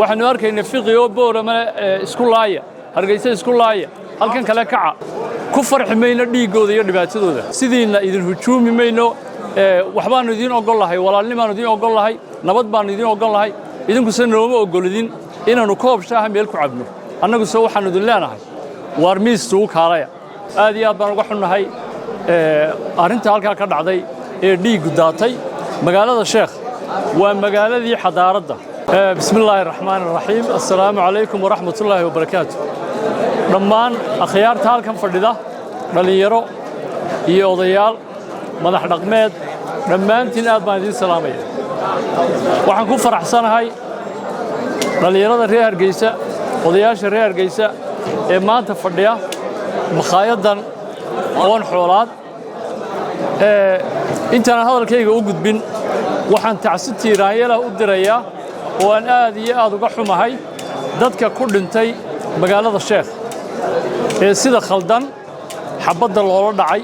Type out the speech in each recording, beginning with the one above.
waxaanu arkaynaa fiqiyo boorama isku laaya hargeysa isku laaya halkan kale kaca ku farximayna dhiigooda iyo dhibaatadooda sidiina idin hujuumi mayno waxbaanu idin ogol lahay walaalnimaanu idin ogol lahay nabad baanu idin ogol lahay idinku sanooma ogolidin inaanu koob shaaha meel ku cabno annagu soo waxaanu idin leenahay waar miistu kaalaya aad iyo aad baan uga xunnahay arinta halka ka dhacday ee dhiig daatay magaalada Sheekh waa magaaladii xadaaradda بسم الله الرحمن الرحيم السلام عليكم ورحمة الله وبركاته دمان أخيار تالكم فردة دليرو يوضيال مدح رقمات دمان تناد مادين سلامية وحنكون فرح سنة هاي دليرو الريار جيسة وضياش الريار جيسة ما تفردية مخايدا وان حولات انت أنا هذا الكيك أوجد بين وحن تعسدتي رايلا ودريا وأن آدي آدو قحوم هاي دتك كل انتي مقالة الشيخ سيدا خلدان حبض الله دعي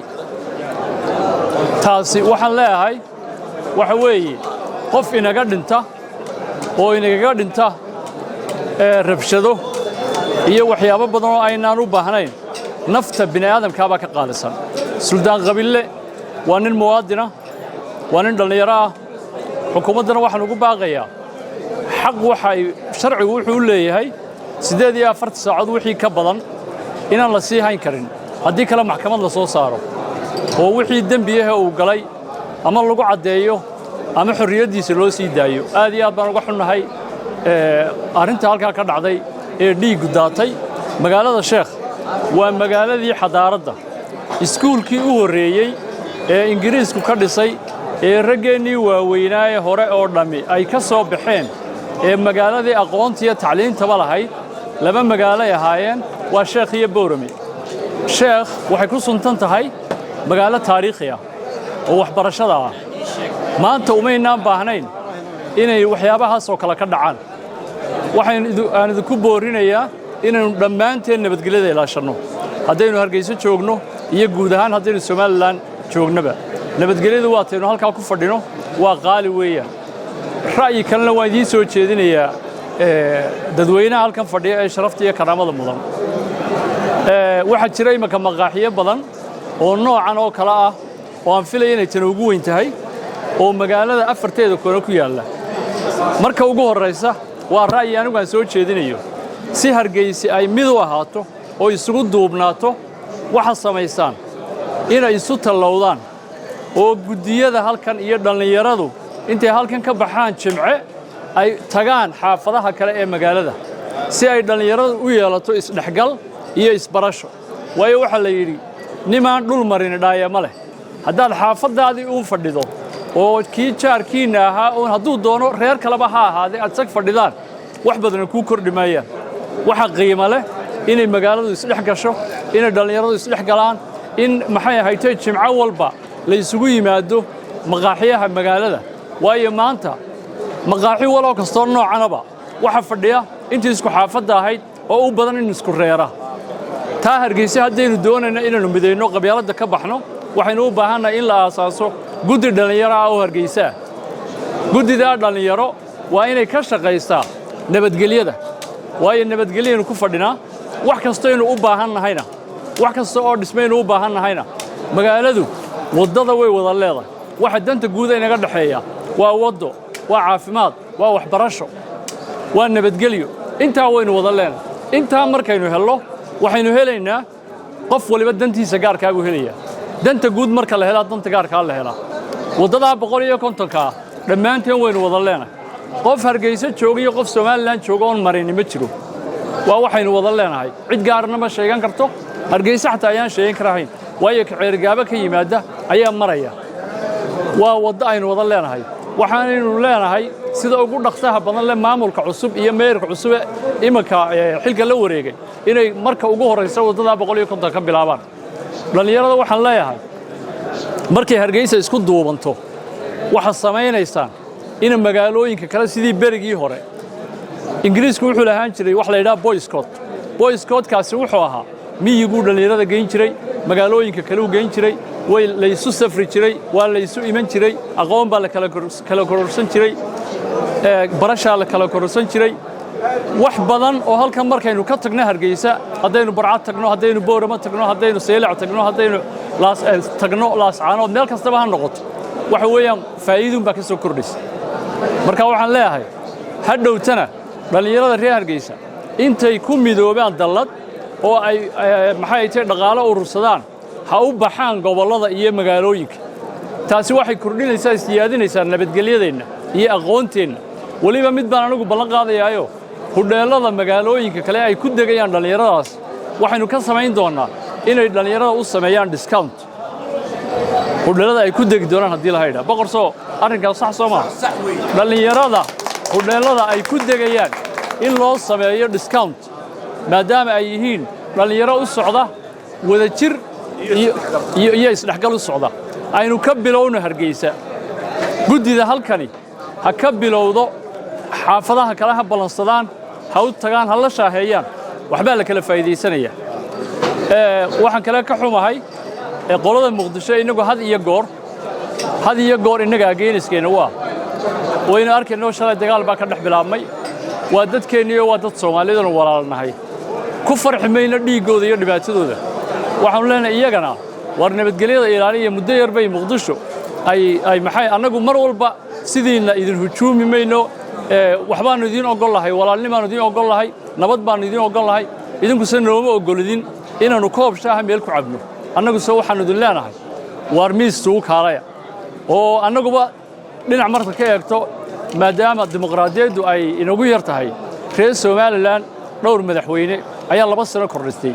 تاسي وحن لا هاي وحوي قف إن قد انت وإن قد انت ربشدو هي وحيابا بدنو أينانو بهنين نفت بني آدم كاباك قالسا سلطان قبيلة وأن الموادنة وأن الدليرة حكومتنا وحن باغيا حق وحي شرعي وحي ليهي سيداد يا فرت ساعد وحي كبدن إن الله سي هاين كرين هدي كلام محكمة لا سو صارو هو وحي دنبيه او غلاي اما لوgu cadeeyo ama xorriyadiisa loo sii daayo aad iyo aad baan uga xunnahay arinta halka ka dhacday ee dhiig daatay magaalada Sheekh waa magaaladii xadaaradda iskuulkii u horeeyay ee Ingiriisku ka dhisay ee rageenii waaweynaaye hore oo dhami ay ka soo baxeen ee magaaladii aqoonta iyo tacliinta lahayd laba magaalo ay ahaayeen waa Sheekh iyo Boorame Sheekh waxay ku suntan tahay magaalo taariikhi ah oo waxbarashada ah maanta uma inaan baahnayn inay waxyaabahaas oo kala ka dhacaan waxaan idinku boorinayaa inaynu dhammaanteen nabadgelyada ilaashano haddaynu Hargeysa joogno iyo guud ahaan haddaynu Somaliland joognaba nabadgelyadu waa taynu halka ku fadhino waa qaali weeyaan ra'yi kalena waa idin soo jeedinayaa dadweynaha halkan fadhiya ee sharafta iyo karaamada mudan waxa jiray imaka maqaaxiyo badan oo noocan oo kala ah oo aan filayo inay tan ugu weyn tahay oo magaalada afarteeda koona ku yaala marka ugu horeysa waa ra'yi anigu aan soo jeedinayo si Hargeysa ay mid u ahaato oo isugu duubnaato waxa sameeysan inay isu talowdaan oo gudiyada halkan iyo dhalinyaradu intay halkan ka baxaan jimce ay tagaan xaafadaha kale ee magaalada si ay dhalinyaradu u yeelato isdhaxgal iyo isbarasho waayo waxa la yiri nimaan dhul marin dhaaya ma leh haddaad xaafadaadii u fadhido oo kii jaarkiina ahaa oo hadduu doono reer kaleba ha ahaade aad sag fadhidaan wax badan ku kordhimayaan waxa qiimo leh inay magaaladu isdhex gasho inay dhalinyaradu isdhex galaan in maxay ahayd jimce walba la isugu yimaado maqaaxiyaha magaalada waayo maanta maqaaxi waloo kasto noocanaba waxa fadhiya intii isku xaafada ahayd oo u badan in isku reera taa Hargeysa haddaynu doonayna inaanu mideyno qabyaalada ka baxno waxaynu u baahanahay in la aasaaso guddi dhalinyaro ah oo Hargeysa guddida dhalinyaro waa inay ka shaqeystaa nabadgelyada waayo nabadgelyadu ku fadhinaa wax kasto inuu u baahanahayna wax kasto oo dhismaynu u baahanahayna magaaladu wadada way wada leedahay waxa danta guud ay naga dhaxeeya waa wado waa caafimaad waa waxbarasho waa nabadgelyo inta waynu wada leenahay inta markaynu helno waxaynu helaynaa qof waliba dantiisa gaarka ah u helaya danta guud marka la helo danta gaarka la helo wadada 150ka dhamaanteen waynu wada leenahay qof Hargeysa joogiyo qof Somaliland joogo oo marin ma jiro waa waxaynu wada leenahay cid gaarna ma sheegan karto Hargeysa xataa ayaan sheegan karahayn waayo ka ceergaaba ka yimaada ayaa maraya waa wada aynu wada leenahay waxaanaynu leenahay sida ugu dhaqsaha badan leh maamulka cusub iyo meerka cusub imaka xilka la wareegay inay marka ugu horeysa wadada 150 ka bilaabaan dhalinyarada waxaan leeyahay markay Hargeysa isku duubanto waxa sameeynaysan in magaalooyinka kale sidii berigii hore Ingiriisku wuxuu lahaan jiray wax la yiraahdo boy scout kaasi wuxuu ahaa miyigu dhalinyarada geyn jiray magaalooyinka kale u geyn jiray way la isu safri jiray waa la isu iman jiray aqoon baa la kala kororsan jiray barasha la kala kororsan jiray wax badan oo halkan markaynu ka tagno Hargeysa haddaynu Barcad tagno haddaynu Boorama tagno haddaynu Seylac tagno haddaynu tagno Laascaanood meel kastaba ha noqoto waxa weeyaan faa'iidun baa ka soo kordhaysa marka waxaan leeyahay hadhowtana dhalinyarada reer Hargeysa intay ku midoobaan dallad oo ay maxay tahay dhaqaale urursadaan ha u baxaan gobolada iyo magaalooyinka taasi waxay kordhinaysaa siyaadinaysaa nabadgelyadeenna iyo aqoonteena waliba mid baan anigu ballan qaadayaayo hudheelada magaalooyinka kale ay ku degayaan dhalinyaradaas waxaynu ka samayn doonaa inay dhalinyarada u sameeyaan discount hudheelada ay ku degi doonaan haddii la haydhaa boqorso arrinkaas sax soo maaha dhalinyarada hudheelada ay ku degayaan in loo sameeyo discount maadaama ay yihiin dhalinyaro u socda wadajir iyo isdhexgal u socda aynu ka bilowno Hargeysa guddida halkani ha ka bilowdo xaafadaha kale ha balansadaan ha u tagaan ha la shaaheeyaan waxba la kala faa'iideysanaya waxaan kale ka xumahay qolada Muqdisho inagu had iyo goor inaga ageeniskeena wayna arkeenoo shalay dagaal baa ka dhex bilaabmay waa dadkeeniyo waa dad Soomaaliyeed oo walaalnahay ku farximayna dhiigooda iyo dhibaatadooda waxaan leenahay iyagana war nabadgelyada ilaaliya muddo yar bay Muqdisho ay maxay anagu mar walba sidiina idin hujuumi mayno waxbaanu idin ogol lahay walaalnimaanu idin ogol lahay nabad baanu idin ogol lahay idinku sanooma ogolidin inaanu koob shaaha meel ku cabno annagu soo waxaanu idin leenahay war miistu kaalaya oo annaguba dhinac marka ka eegto maadaama dimuqraadiyaddu ay inagu yar tahay reer Somaliland dhowr madaxweyne ayaa 2 sano kordhistay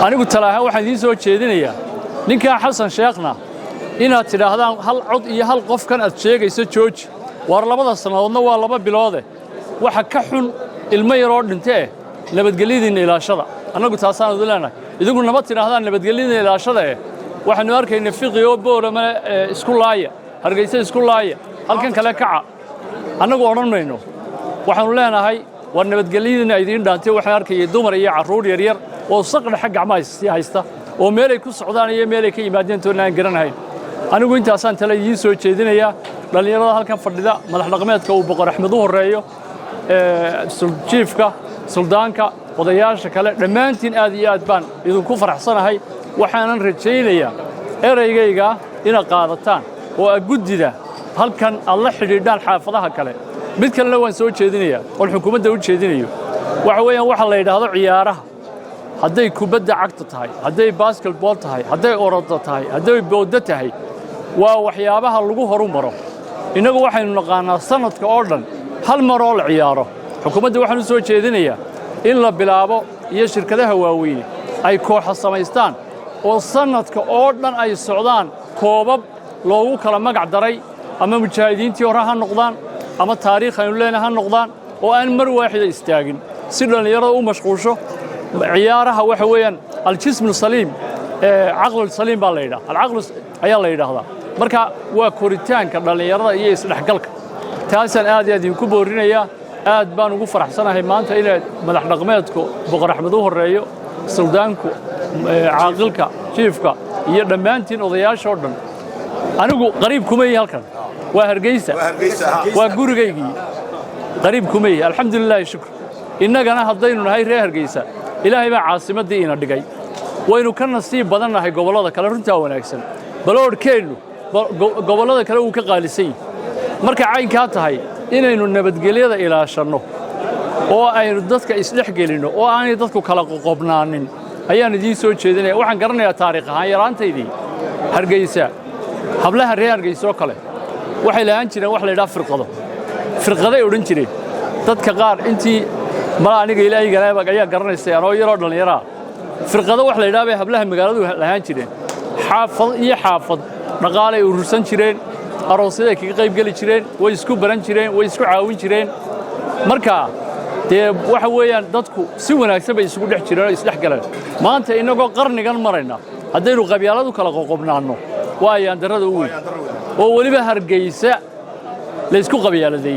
anigu talaaha waxaan idin soo jeedinayaa ninka Xasan Sheekhna inaad tidhaahdaan hal cod iyo hal qof kan aad sheegayso jooji war 2 sanadoodna waa 2 bilood waxa ka xun ilmo yar oo dhintay nabadgelyadiina ilaashada annagu taasaan u leenahay idigu nabad tidhaahdaan nabadgelyadiina ilaashada waxaanu arkaynaa fiqiyo Boorama isku laaya Hargeysa isku laaya halkan kale kaca annagu oran mayno waxaanu leenahay war nabadgelyadiina idin dhaantay waxaan arkayay dumar iyo carruur yar yar oo saqdha xaq gacmaha haysta oo meel ay ku socdaan iyo meel ay ka yimaadeen toonaan garanahay anigu intaasaan tala idin soo jeedinayaa dhalinyarada halkan fadhida madax dhaqameedka uu Boqor Axmed u horeeyo chiefka suldaanka odayaasha kale dhammaantiin aad iyo aad baan idinku faraxsanahay waxaanan rajaynayaa eraygayga inaad qaadataan oo aad guddida halkan aad la xidhiidhaan xaafadaha kale mid kalena waan soo jeedinayaa oo xukuumadda u jeedinayo waxa weeyaan waxa la yiraahdo ciyaaraha hadday kubadda cagta tahay hadday basketball tahay hadday orodda tahay hadday boodda tahay waa waxyaabaha lagu horumaro inagu waxaynu naqaanaa sanadka oo dhan hal mar oo la ciyaaro xukuumadda waxaan u soo jeedinayaa in la bilaabo iyo shirkadaha waaweyn ay kooxo samaystaan oo sanadka oo dhan ay socdaan koobab loogu kala magac daray ama mujaahidiintii hore ha noqdaan ama taariikh aynu leenahay ha noqdaan oo aan mar waaxida istaagin si dhalinyarada u mashquulsho ciyaaraha waxa weeyaan al-jism saliim aql saliim baa la yiraahdaa al-aql ayaa la yiraahdaa marka waa koritaanka dhalinyarada iyo isdhexgalka taasaan aad iyo aad ku boorinaya aad baan ugu faraxsanahay maanta inay madax dhaqameedku Boqor Axmed u horeeyo suldaanku caaqilka chiefka iyo dhammaantiin odayaasha oo dhan anigu qariib kuma yahay halkan waa Hargeysa waa gurigaygii qariib kuma yahay alxamdulillah shukr innagana haddaynu nahay reer Hargeysa ilaahay baa caasimadii ina dhigay waynu ka nasiib badannahay gobolada kale runtaa wanaagsan baloorkeenu gobolada kale uu ka qaalisay marka caynka tahay inaynu nabadgelyada ilaashano oo aynu dadka isdhex gelino oo aanay dadku kala qoqobnaanin ayaan idin soo jeedinayaa waxaan garanayaa taariikh ahaan yaraantaydii Hargeysa hablaha reer Hargeysa oo kale waxay lahaan jireen wax la yiraahdo firqaday odhan jireen dadka qaar intii ma aniga ilaahay ayaa garanaysa anoo yaroo dhalinyaro firqada wax la yiraahdo hablaha magaaladu lahaan jireen xaafad dhaqaale urursan jireen aroosyada ka qayb gali jireen way isku baran jireen way isku caawin jireen marka waxa weeyaan dadku si wanaagsan bay isugu dhex jireen oo isdhex galeen maanta inagoo qarnigan marayna haddaynu qabyaaladu kala qoqobnaano waa ayaan darada u weyn oo waliba Hargeysa la isku qabyaaladeeyo